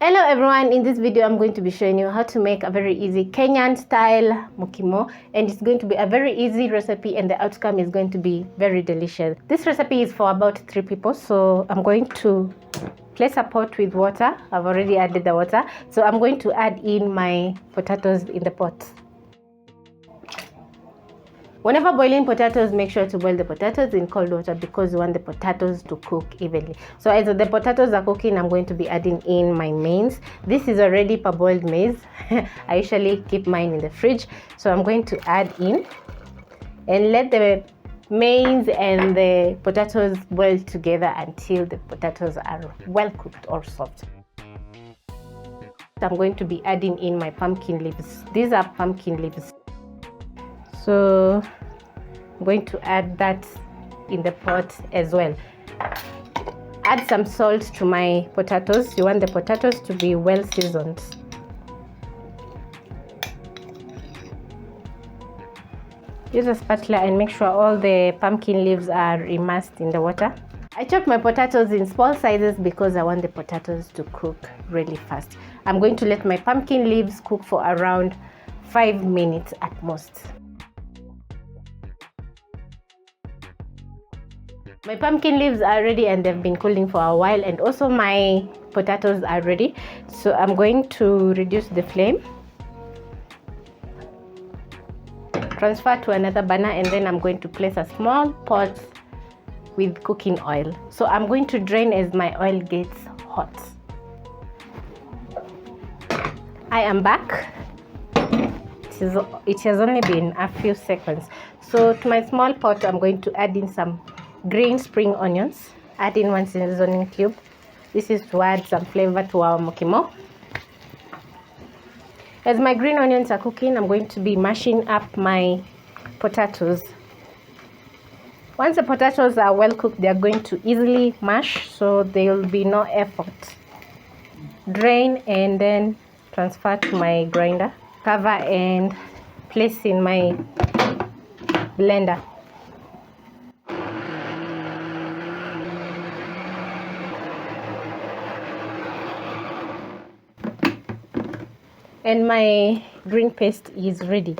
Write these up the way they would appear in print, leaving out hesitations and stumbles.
Hello everyone, in this video I'm going to be showing you how to make a very easy Kenyan style mukimo, and it's going to be a very easy recipe and the outcome is going to be very delicious. This recipe is for about 3 people, so I'm going to place a pot with water. I've already added the water, so I'm going to add in my potatoes in the pot. Whenever boiling potatoes, make sure to boil the potatoes in cold water because you want the potatoes to cook evenly. So as the potatoes are cooking, I'm going to be adding in my maize. This is already parboiled maize. I usually keep mine in the fridge. So I'm going to add in and let the maize and the potatoes boil together until the potatoes are well cooked or soft. I'm going to be adding in my pumpkin leaves. These are pumpkin leaves. So I'm going to add that in the pot as well. Add some salt to my potatoes. You want the potatoes to be well seasoned. Use a spatula and make sure all the pumpkin leaves are immersed in the water. I chopped my potatoes in small sizes because I want the potatoes to cook really fast. I'm going to let my pumpkin leaves cook for around 5 minutes at most. My pumpkin leaves are ready and they've been cooling for a while, and also my potatoes are ready. So I'm going to reduce the flame, transfer to another burner, and then I'm going to place a small pot with cooking oil. So I'm going to drain as my oil gets hot. I am back. It has only been a few seconds. So to my small pot, I'm going to add in some green spring onions. Add in 1 seasoning cube. This is to add some flavor to our mukimo. As my green onions are cooking, I'm going to be mashing up my potatoes. Once the potatoes are well cooked, they are going to easily mash, so there will be no effort. Drain and then transfer to my grinder. Cover and place in my blender. And my green paste is ready.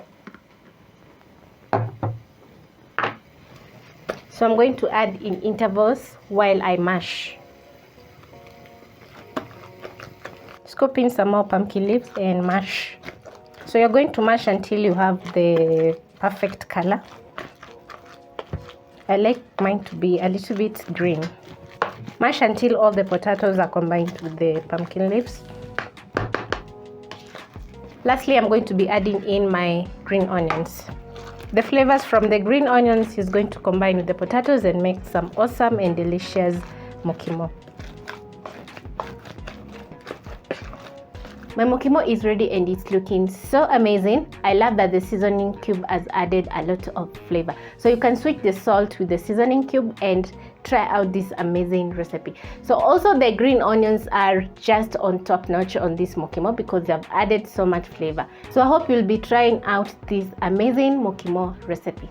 So I'm going to add in intervals while I mash. Scoop in some more pumpkin leaves and mash. So you're going to mash until you have the perfect color. I like mine to be a little bit green. Mash until all the potatoes are combined with the pumpkin leaves. Lastly, I'm going to be adding in my green onions. The flavors from the green onions is going to combine with the potatoes and make some awesome and delicious mukimo. My mukimo is ready and it's looking so amazing. I love that the seasoning cube has added a lot of flavor. So you can switch the salt with the seasoning cube and try out this amazing recipe. So also the green onions are just on top notch on this mukimo because they have added so much flavor. So I hope you'll be trying out this amazing mukimo recipe.